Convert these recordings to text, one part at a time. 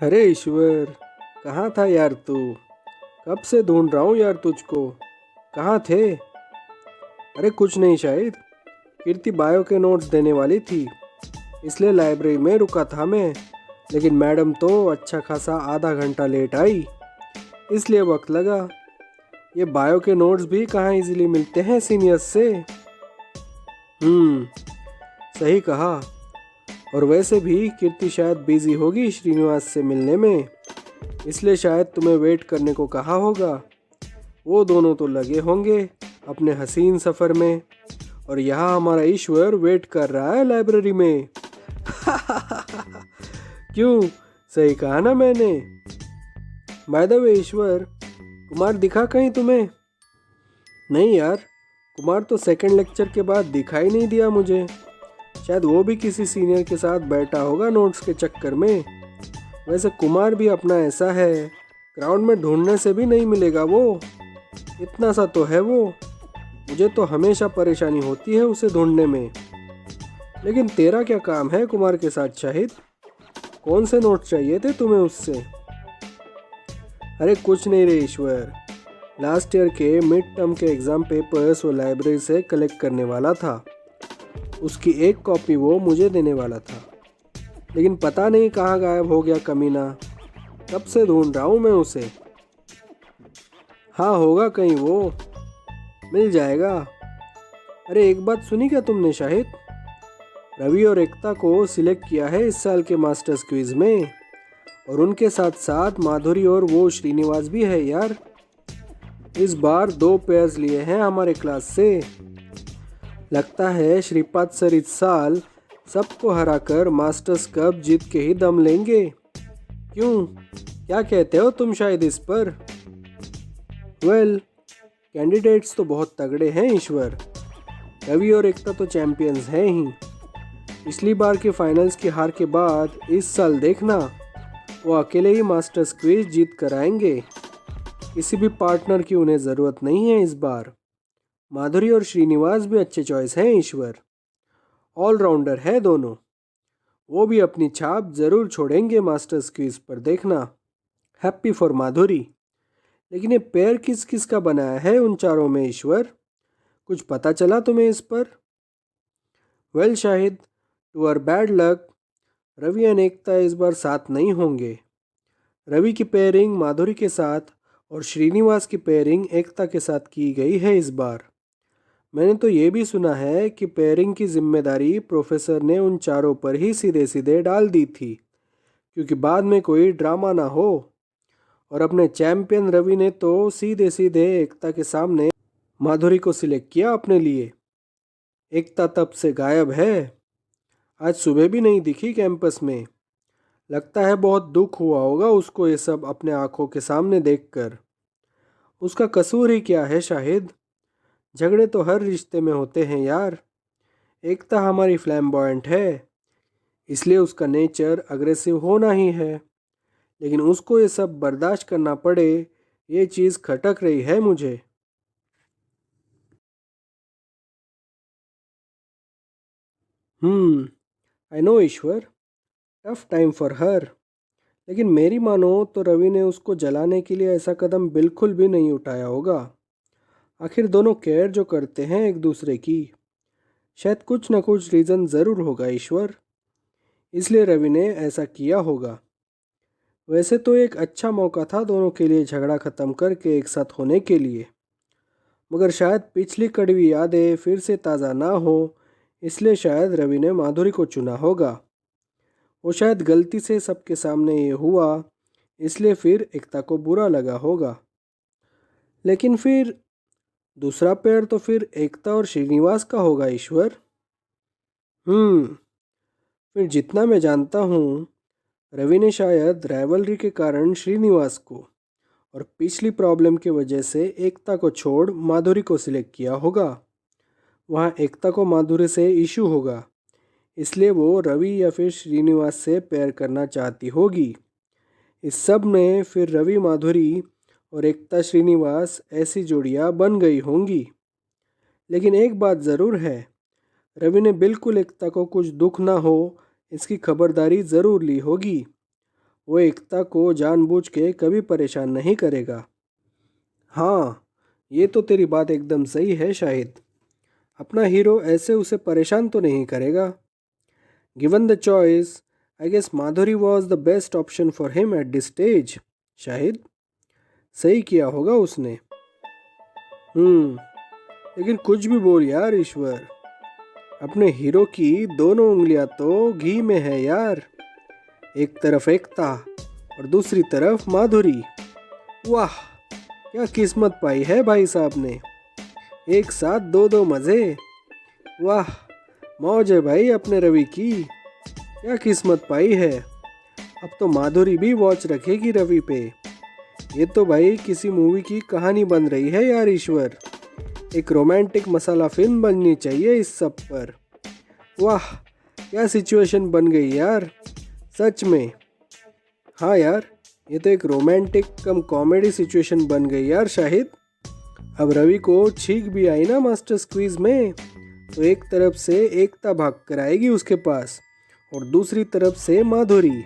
अरे ईश्वर, कहाँ था यार तू? कब से ढूंढ रहा हूँ यार तुझको। कहाँ थे? अरे कुछ नहीं, शायद कीर्ति बायो के नोट्स देने वाली थी, इसलिए लाइब्रेरी में रुका था मैं। लेकिन मैडम तो अच्छा खासा आधा घंटा लेट आई, इसलिए वक्त लगा। ये बायो के नोट्स भी कहाँ इजीली मिलते हैं सीनियर्स से। हम्म, सही कहा। और वैसे भी कीर्ति शायद बिजी होगी श्रीनिवास से मिलने में, इसलिए शायद तुम्हें वेट करने को कहा होगा। वो दोनों तो लगे होंगे अपने हसीन सफ़र में, और यहाँ हमारा ईश्वर वेट कर रहा है लाइब्रेरी में। क्यों, सही कहा ना मैंने? बाय द वे ईश्वर, कुमार दिखा कहीं तुम्हें? नहीं यार, कुमार तो सेकंड लेक्चर के बाद दिखाई नहीं दिया मुझे। शायद वो भी किसी सीनियर के साथ बैठा होगा नोट्स के चक्कर में। वैसे कुमार भी अपना ऐसा है, ग्राउंड में ढूंढने से भी नहीं मिलेगा वो। इतना सा तो है वो। मुझे तो हमेशा परेशानी होती है उसे ढूंढने में। लेकिन तेरा क्या काम है कुमार के साथ शाहिद? कौन से नोट चाहिए थे तुम्हें उससे? अरे कुछ नहीं रे ईश्वर, लास्ट ईयर के मिड टर्म के एग्ज़ाम पेपर्स वो लाइब्रेरी से कलेक्ट करने वाला था। उसकी एक कॉपी वो मुझे देने वाला था, लेकिन पता नहीं कहाँ गायब हो गया कमीना। कब से ढूंढ रहा हूँ मैं उसे। हाँ, होगा कहीं वो, मिल जाएगा। अरे एक बात सुनी क्या तुमने शाहिद? रवि और एकता को सिलेक्ट किया है इस साल के मास्टर्स क्विज में, और उनके साथ साथ माधुरी और वो श्रीनिवास भी है यार। इस बार 2 पेयर्स लिए हैं हमारे क्लास से। लगता है श्रीपाद सर इस साल सबको हराकर मास्टर्स कप जीत के ही दम लेंगे। क्यों, क्या कहते हो तुम शायद इस पर? कैंडिडेट्स तो बहुत तगड़े हैं ईश्वर। रवि और एकता तो चैंपियंस हैं ही। पिछली बार के फाइनल्स की हार के बाद इस साल देखना, वो अकेले ही मास्टर्स क्विज जीत कर आएंगे। किसी भी पार्टनर की उन्हें ज़रूरत नहीं है इस बार। माधुरी और श्रीनिवास भी अच्छे चॉइस हैं ईश्वर, ऑलराउंडर है दोनों। वो भी अपनी छाप ज़रूर छोड़ेंगे मास्टर्स क्विज पर, देखना। हैप्पी फॉर माधुरी। लेकिन ये पेयर किस किस का बनाया है उन चारों में ईश्वर? कुछ पता चला तुम्हें इस पर? Shahid, to our bad luck, Ravi और एकता इस बार साथ नहीं होंगे। रवि की पेयरिंग माधुरी के साथ और श्रीनिवास की पेयरिंग एकता के साथ की गई है इस बार। मैंने तो ये भी सुना है कि पेयरिंग की जिम्मेदारी प्रोफेसर ने उन चारों पर ही सीधे सीधे डाल दी थी, क्योंकि बाद में कोई ड्रामा ना हो। और अपने चैंपियन रवि ने तो सीधे सीधे एकता के सामने माधुरी को सिलेक्ट किया अपने लिए। एकता तब से गायब है, आज सुबह भी नहीं दिखी कैंपस में। लगता है बहुत दुख हुआ होगा उसको ये सब अपने आंखों के सामने देखकर। उसका कसूर ही क्या है शाहिद? झगड़े तो हर रिश्ते में होते हैं यार। एकता हमारी फ्लैम्बॉयंट है, इसलिए उसका नेचर अग्रेसिव होना ही है। लेकिन उसको ये सब बर्दाश्त करना पड़े, ये चीज़ खटक रही है मुझे। I know Ishwar, tough time for her. लेकिन मेरी मानो तो रवि ने उसको जलाने के लिए ऐसा कदम बिल्कुल भी नहीं उठाया होगा। आखिर दोनों केयर जो करते हैं एक दूसरे की, शायद कुछ ना कुछ रीज़न ज़रूर होगा ईश्वर, इसलिए रवि ने ऐसा किया होगा। वैसे तो एक अच्छा मौका था दोनों के लिए झगड़ा ख़त्म करके एक साथ होने के लिए, मगर शायद पिछली कड़वी यादें फिर से ताज़ा ना हो, इसलिए शायद रवि ने माधुरी को चुना होगा। वो शायद गलती से सबके सामने ये हुआ, इसलिए फिर एकता को बुरा लगा होगा। लेकिन फिर दूसरा पेयर तो फिर एकता और श्रीनिवास का होगा ईश्वर। हम्म फिर जितना मैं जानता हूँ, रवि ने शायद राइवलरी के कारण श्रीनिवास को और पिछली प्रॉब्लम की वजह से एकता को छोड़ माधुरी को सिलेक्ट किया होगा। वहाँ एकता को माधुरी से इशू होगा, इसलिए वो रवि या फिर श्रीनिवास से पेयर करना चाहती होगी। इस सब में फिर रवि माधुरी और एकता श्रीनिवास ऐसी जोड़ियाँ बन गई होंगी। लेकिन एक बात ज़रूर है, रवि ने बिल्कुल एकता को कुछ दुख ना हो इसकी खबरदारी ज़रूर ली होगी। वो एकता को जानबूझ के कभी परेशान नहीं करेगा। हाँ, ये तो तेरी बात एकदम सही है शाहिद। अपना हीरो ऐसे उसे परेशान तो नहीं करेगा। Given the choice, I guess Madhuri was the best option for him at this stage. Shahid, सही किया होगा उसने। लेकिन कुछ भी बोल यार ईश्वर, अपने हीरो की दोनों उंगलियां तो घी में है यार। एक तरफ एकता और दूसरी तरफ माधुरी। वाह, क्या किस्मत पाई है भाई साहब ने। एक साथ दो दो मज़े। वाह, मौज है भाई अपने रवि की। क्या किस्मत पाई है। अब तो माधुरी भी वॉच रखेगी रवि पे। ये तो भाई किसी मूवी की कहानी बन रही है यार ईश्वर। एक रोमांटिक मसाला फिल्म बननी चाहिए इस सब पर। वाह, क्या सिचुएशन बन गई यार, सच में। हाँ यार, ये तो एक रोमांटिक कम कॉमेडी सिचुएशन बन गई यार शाहिद। अब रवि को छींक भी आई ना मास्टर स्क्वीज में, तो एक तरफ से एकता भाग कर आएगी उसके पास और दूसरी तरफ से माधुरी।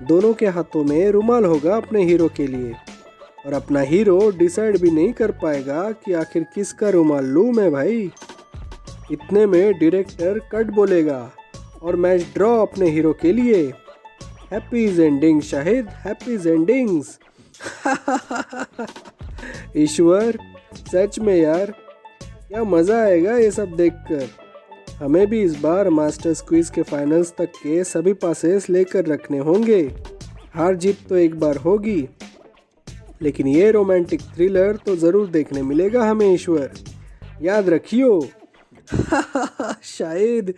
दोनों के हाथों में रुमाल होगा अपने हीरो के लिए, और अपना हीरो डिसाइड भी नहीं कर पाएगा कि आखिर किसका रुमाल लूँ मैं भाई। इतने में डायरेक्टर कट बोलेगा और मैच ड्रॉ अपने हीरो के लिए। हैप्पीज एंडिंग शाहिद, हैप्पीज एंडिंग्स। ईश्वर, सच में यार, क्या मज़ा आएगा ये सब देखकर। हमें भी इस बार मास्टर्स क्विज के फाइनल्स तक के सभी पासेस लेकर रखने होंगे। हार जीत तो एक बार होगी, लेकिन ये रोमांटिक थ्रिलर तो ज़रूर देखने मिलेगा हमें ईश्वर, याद रखियो। शायद।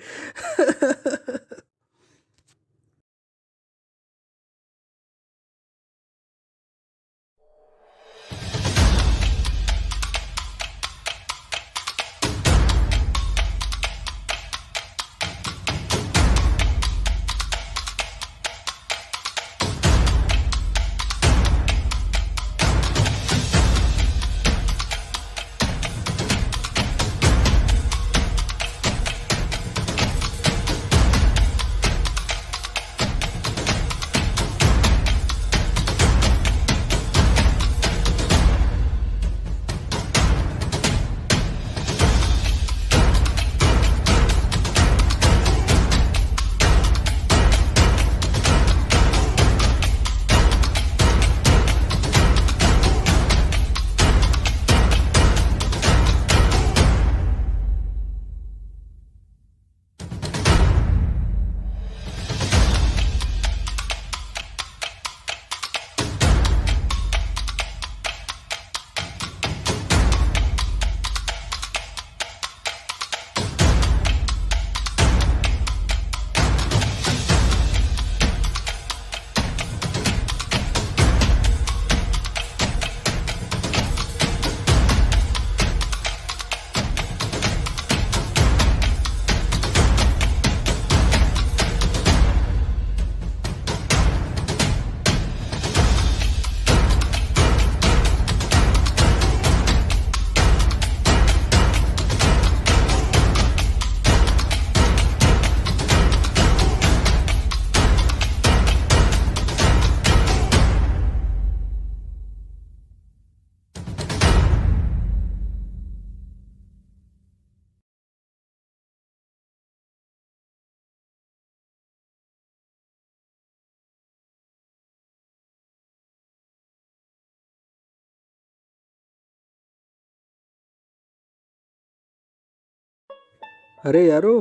अरे यारो,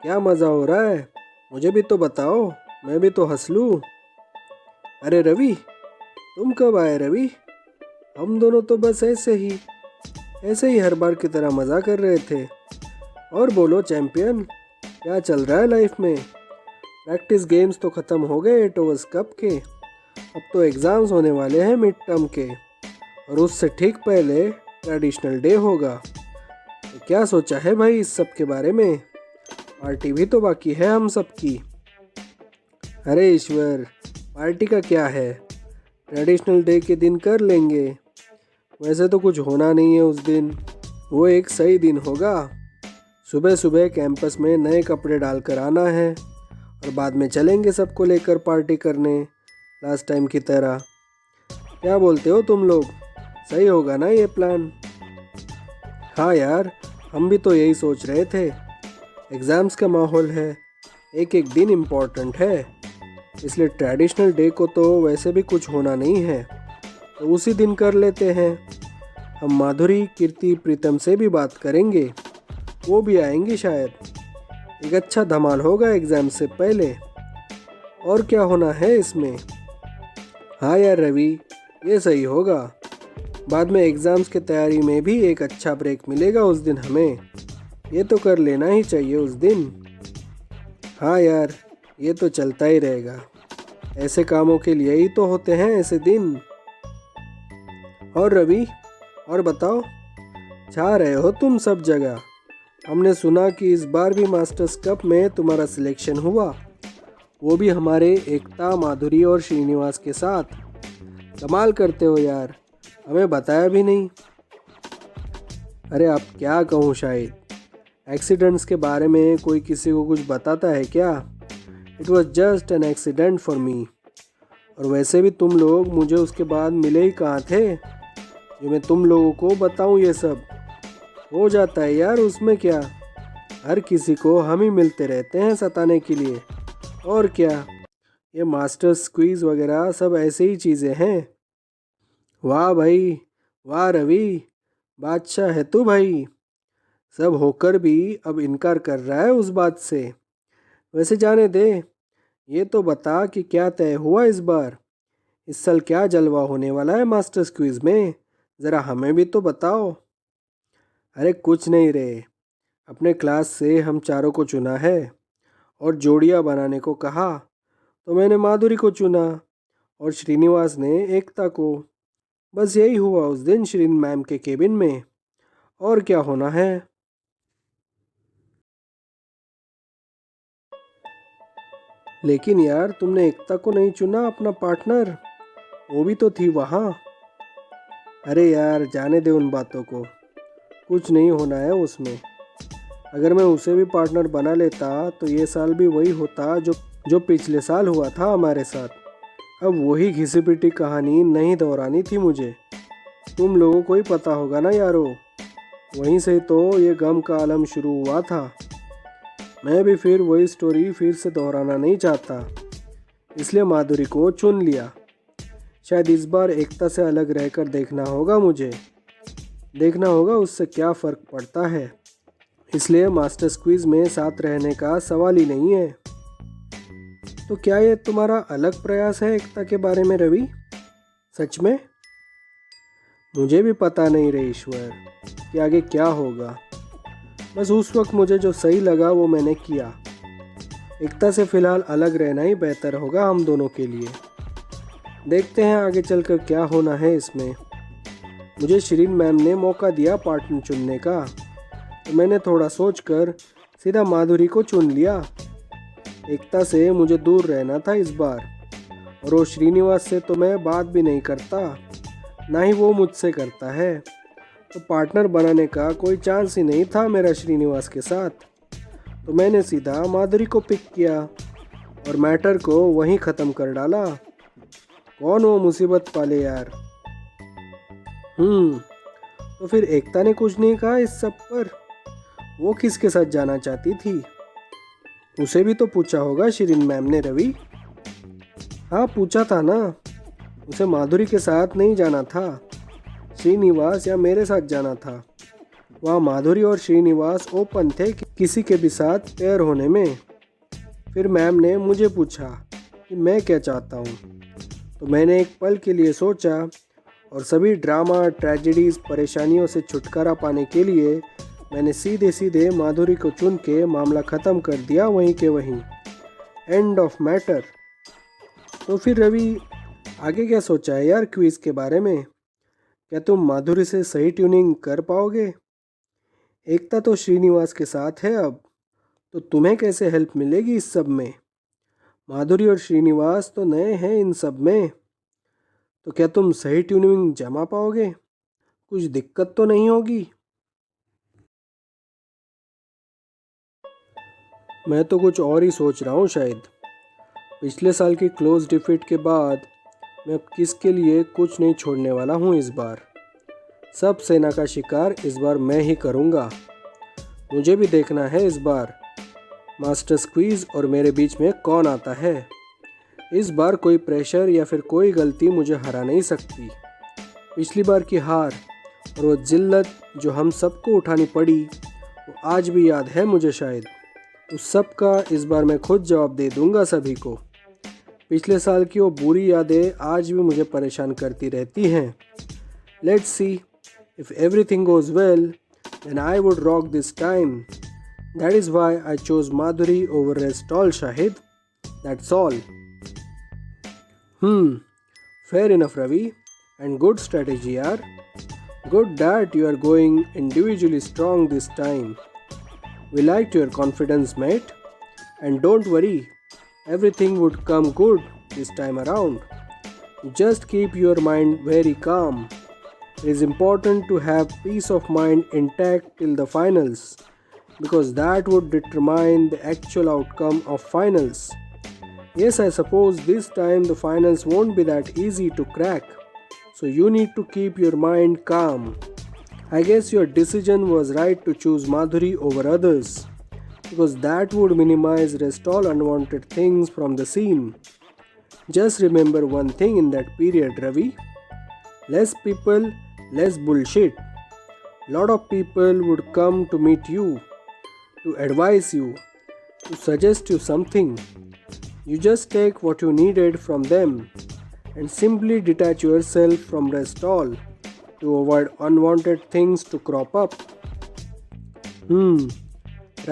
क्या मज़ा हो रहा है, मुझे भी तो बताओ, मैं भी तो हंस लूँ। अरे रवि, तुम कब आए रवि? हम दोनों तो बस ऐसे ही हर बार की तरह मज़ा कर रहे थे। और बोलो चैंपियन, क्या चल रहा है लाइफ में? प्रैक्टिस गेम्स तो ख़त्म हो गए 8 ओवर्स कप के। अब तो एग्ज़ाम्स होने वाले हैं मिड टर्म के, और उससे ठीक पहले ट्रेडिशनल डे होगा। तो क्या सोचा है भाई इस सब के बारे में? पार्टी भी तो बाकी है हम सब की। अरे ईश्वर, पार्टी का क्या है, ट्रेडिशनल डे के दिन कर लेंगे। वैसे तो कुछ होना नहीं है उस दिन, वो एक सही दिन होगा। सुबह सुबह कैंपस में नए कपड़े डालकर आना है और बाद में चलेंगे सबको लेकर पार्टी करने। लास्ट टाइम की तरह। क्या बोलते हो तुम लोग, सही होगा ना ये प्लान? हाँ यार, हम भी तो यही सोच रहे थे। एग्ज़ाम्स का माहौल है, एक एक दिन इम्पोर्टेंट है, इसलिए ट्रेडिशनल डे को तो वैसे भी कुछ होना नहीं है, तो उसी दिन कर लेते हैं। हम माधुरी, कीर्ति, प्रीतम से भी बात करेंगे, वो भी आएंगी शायद। एक अच्छा धमाल होगा एग्ज़ाम से पहले। और क्या होना है इसमें? हाँ यार रवि, ये सही होगा। बाद में एग्ज़ाम्स की तैयारी में भी एक अच्छा ब्रेक मिलेगा उस दिन हमें। ये तो कर लेना ही चाहिए उस दिन। हाँ यार, ये तो चलता ही रहेगा। ऐसे कामों के लिए ही तो होते हैं ऐसे दिन। और रवि, और बताओ, छा रहे हो तुम सब जगह। हमने सुना कि इस बार भी मास्टर्स कप में तुम्हारा सिलेक्शन हुआ, वो भी हमारे एकता, माधुरी और श्रीनिवास के साथ। कमाल करते हो यार, हमें बताया भी नहीं। अरे अब क्या कहूँ, शायद एक्सीडेंट्स के बारे में कोई किसी को कुछ बताता है क्या? It was just an accident for me. और वैसे भी तुम लोग मुझे उसके बाद मिले ही कहाँ थे जो मैं तुम लोगों को बताऊँ ये सब। हो जाता है यार, उसमें क्या। हर किसी को हम ही मिलते रहते हैं सताने के लिए, और क्या। ये मास्टर्स क्विज वगैरह सब ऐसे ही चीज़ें हैं। वाह भाई, वाह रवि, बादशाह है तू भाई। सब होकर भी अब इनकार कर रहा है उस बात से। वैसे जाने दे, ये तो बता कि क्या तय हुआ इस बार। इस साल क्या जलवा होने वाला है मास्टर्स क्विज में, ज़रा हमें भी तो बताओ। अरे कुछ नहीं रे, अपने क्लास से हम चारों को चुना है और जोड़ियाँ बनाने को कहा, तो मैंने माधुरी को चुना और श्रीनिवास ने एकता को। बस यही हुआ उस दिन श्रीन मैम के केबिन में, और क्या होना है। लेकिन यार, तुमने एकता को नहीं चुना अपना पार्टनर, वो भी तो थी वहाँ। अरे यार जाने दे उन बातों को, कुछ नहीं होना है उसमें। अगर मैं उसे भी पार्टनर बना लेता तो ये साल भी वही होता जो पिछले साल हुआ था हमारे साथ। अब वही घिसी पिटी कहानी नहीं दोहरानी थी मुझे। तुम लोगों को ही पता होगा ना यारो, वहीं से तो ये गम का आलम शुरू हुआ था। मैं भी फिर वही स्टोरी फिर से दोहराना नहीं चाहता, इसलिए माधुरी को चुन लिया। शायद इस बार एकता से अलग रहकर देखना होगा मुझे, देखना होगा उससे क्या फ़र्क पड़ता है। इसलिए मास्टर्स क्विज में साथ रहने का सवाल ही नहीं है। तो क्या ये तुम्हारा अलग प्रयास है एकता के बारे में रवि? सच में? मुझे भी पता नहीं रे ईश्वर कि आगे क्या होगा। बस उस वक्त मुझे जो सही लगा वो मैंने किया। एकता से फ़िलहाल अलग रहना ही बेहतर होगा हम दोनों के लिए। देखते हैं आगे चलकर क्या होना है इसमें। मुझे शिरीन मैम ने मौका दिया पार्टनर चुनने का, तो मैंने थोड़ा सोचकर सीधा माधुरी को चुन लिया। एकता से मुझे दूर रहना था इस बार, और वो श्रीनिवास से तो मैं बात भी नहीं करता, ना ही वो मुझसे करता है। तो पार्टनर बनाने का कोई चांस ही नहीं था मेरा श्रीनिवास के साथ। तो मैंने सीधा माधुरी को पिक किया और मैटर को वहीं ख़त्म कर डाला। कौन वो मुसीबत पाले यार। तो फिर एकता ने कुछ नहीं कहा इस सब पर? वो किसके साथ जाना चाहती थी? उसे भी तो पूछा होगा शिरीन मैम ने रवि। हाँ पूछा था ना, उसे माधुरी के साथ नहीं जाना था, श्रीनिवास या मेरे साथ जाना था। वहाँ माधुरी और श्रीनिवास ओपन थे कि किसी के भी साथ पेयर होने में। फिर मैम ने मुझे पूछा कि मैं क्या चाहता हूँ, तो मैंने एक पल के लिए सोचा और सभी ड्रामा, ट्रेजेडीज़, परेशानियों से छुटकारा पाने के लिए मैंने सीधे सीधे माधुरी को चुन के मामला ख़त्म कर दिया वहीं के वहीं। End of matter. तो फिर रवि, आगे क्या सोचा है यार क्विज़ के बारे में? क्या तुम माधुरी से सही ट्यूनिंग कर पाओगे? एकता तो श्रीनिवास के साथ है अब, तो तुम्हें कैसे हेल्प मिलेगी इस सब में? माधुरी और श्रीनिवास तो नए हैं इन सब में, तो क्या तुम सही ट्यूनिंग जमा पाओगे? कुछ दिक्कत तो नहीं होगी? मैं तो कुछ और ही सोच रहा हूँ शायद। पिछले साल की क्लोज डिफीट के बाद मैं अब किसके लिए कुछ नहीं छोड़ने वाला हूँ इस बार। सब सेना का शिकार इस बार मैं ही करूँगा। मुझे भी देखना है इस बार मास्टर स्क्वीज और मेरे बीच में कौन आता है। इस बार कोई प्रेशर या फिर कोई गलती मुझे हरा नहीं सकती। पिछली बार की हार और वो जिल्लत जो हम सबको उठानी पड़ी वो आज भी याद है मुझे शायद। उस सब का इस बार मैं खुद जवाब दे दूंगा सभी को। पिछले साल की वो बुरी यादें आज भी मुझे परेशान करती रहती हैं। Let's see if everything goes well then I would rock this time. That is why I chose Madhuri over रेस्टॉल Shahid. That's all. Fair enough Ravi, and good strategy yaar. Good that you are going individually strong this time. We liked your confidence mate, and don't worry, everything would come good this time around. Just keep your mind very calm. It is important to have peace of mind intact till the finals, because that would determine the actual outcome of finals. Yes, I suppose this time the finals won't be that easy to crack, so you need to keep your mind calm. I guess your decision was right to choose Madhuri over others, because that would minimize rest all unwanted things from the scene. Just remember one thing in that period, Ravi. Less people, less bullshit. Lot of people would come to meet you, to advise you, to suggest you something. You just take what you needed from them and simply detach yourself from rest all to avoid unwanted things to crop up.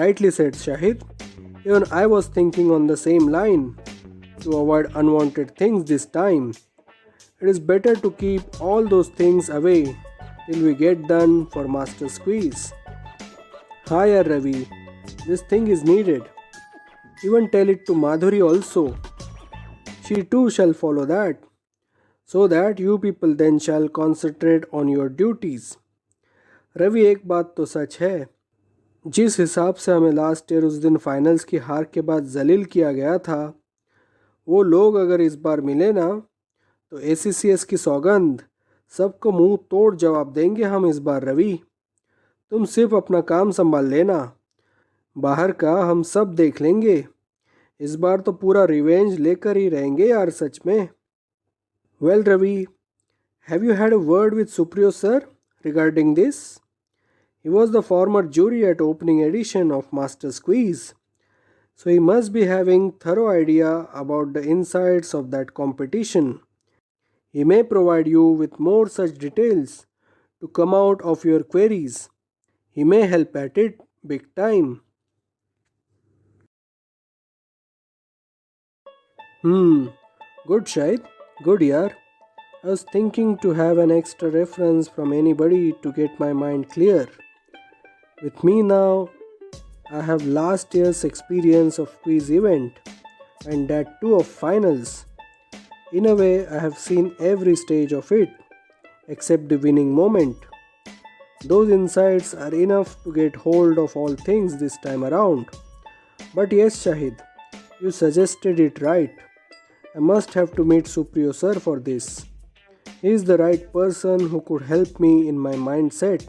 Rightly said Shahid. Even I was thinking on the same line. To avoid unwanted things this time, it is better to keep all those things away till we get done for Master Squeeze. Hi Ravi, this thing is needed. Even tell it to Madhuri also. She too shall follow that, so that you people then shall concentrate on your duties. Ravi एक बात तो सच है, जिस हिसाब से हमें last year उस दिन फाइनल्स की हार के बाद जलील किया गया था, वो लोग अगर इस बार मिले ना तो ACCS की सौगंध सबको मुंह तोड़ जवाब देंगे हम इस बार। रवि तुम सिर्फ अपना काम संभाल लेना, बाहर का हम सब देख लेंगे। इस बार तो पूरा रिवेंज लेकर ही रहेंगे यार सच में। Well Ravi, have you had a word with Supriyo sir regarding this? He was the former jury at opening edition of Master Squeeze, so he must be having thorough idea about the insides of that competition. He may provide you with more such details to come out of your queries. He may help at it big time. Good Shahid, good yaar. I was thinking to have an extra reference from anybody to get my mind clear. With me now, I have last year's experience of quiz event and that too of finals. In a way, I have seen every stage of it except the winning moment. Those insights are enough to get hold of all things this time around. But yes Shahid, you suggested it right. I must have to meet Supriyo sir for this. He is the right person who could help me in my mindset,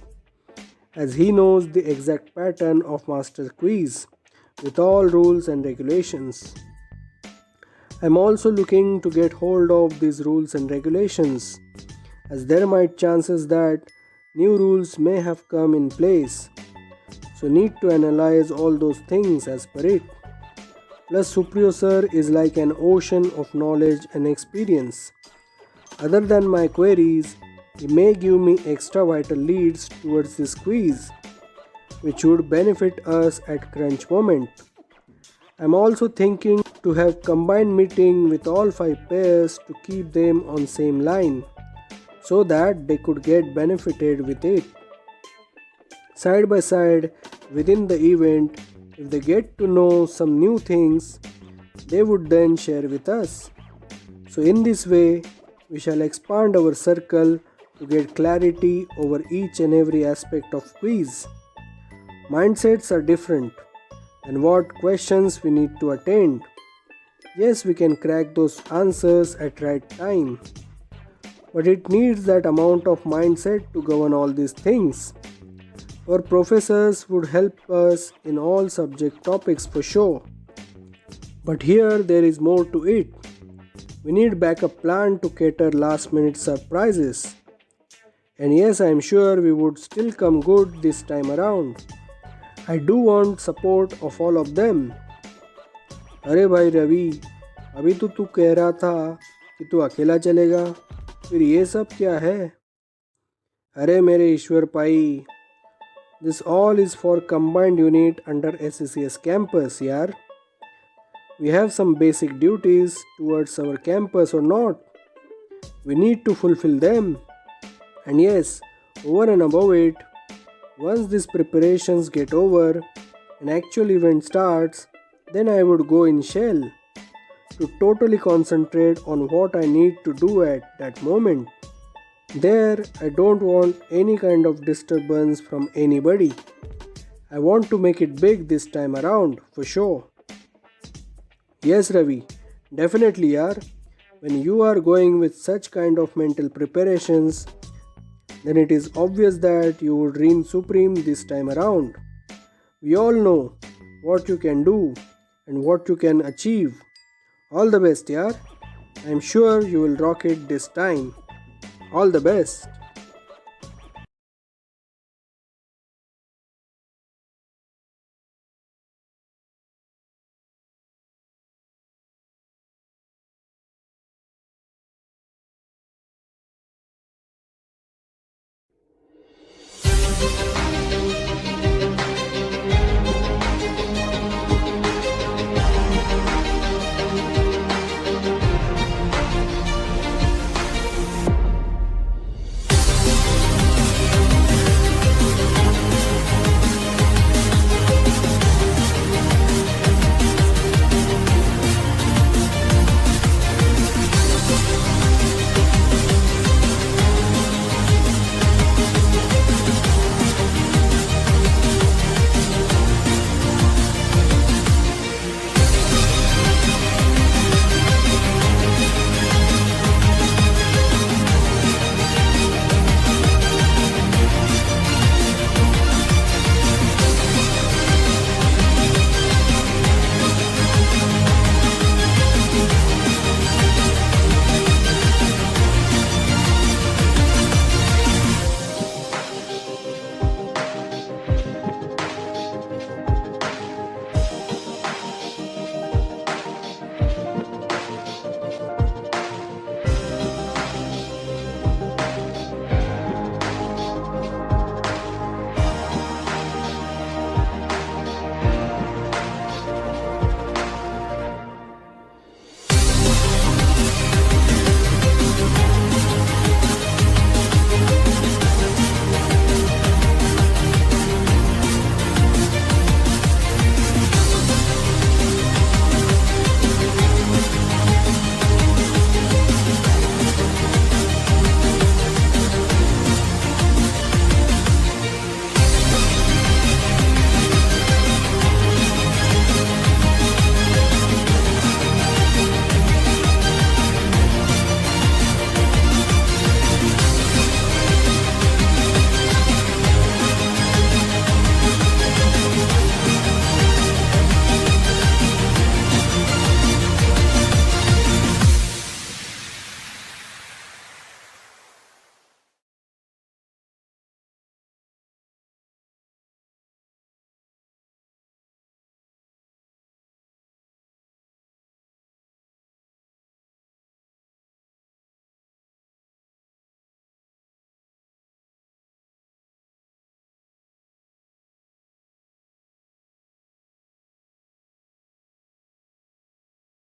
as he knows the exact pattern of Master Quiz with all rules and regulations. I am also looking to get hold of these rules and regulations, as there might chances that new rules may have come in place. So need to analyze all those things as per it. Plus Supriyo sir is like an ocean of knowledge and experience. Other than my queries, he may give me extra vital leads towards this quiz, which would benefit us at crunch moment. I'm also thinking to have combined meeting with all 5 pairs to keep them on same line, so that they could get benefited with it. Side by side within the event, if they get to know some new things, they would then share with us. So in this way, we shall expand our circle to get clarity over each and every aspect of quiz. Mindsets are different and what questions we need to attend. Yes, we can crack those answers at right time. But it needs that amount of mindset to govern all these things. Our professors would help us in all subject topics for sure. But here there is more to it. We need backup plan to cater last minute surprises. And yes, I am sure we would still come good this time around. I do want support of all of them. अरे भाई रवि, अभी तो तू कह रहा था कि तू अकेला चलेगा, फिर ये सब क्या है? अरे मेरे ईश्वर पाई, this all is for combined unit under SCCS campus यार. We have some basic duties towards our campus or not. We need to fulfill them. And yes, over and above it, once these preparations get over and actual event starts, then I would go in shell to totally concentrate on what I need to do at that moment. There, I don't want any kind of disturbance from anybody. I want to make it big this time around, for sure. Yes, Ravi, definitely, yaar. When you are going with such kind of mental preparations, then it is obvious that you would reign supreme this time around. We all know what you can do and what you can achieve. All the best, yaar. I am sure you will rock it this time. All the best.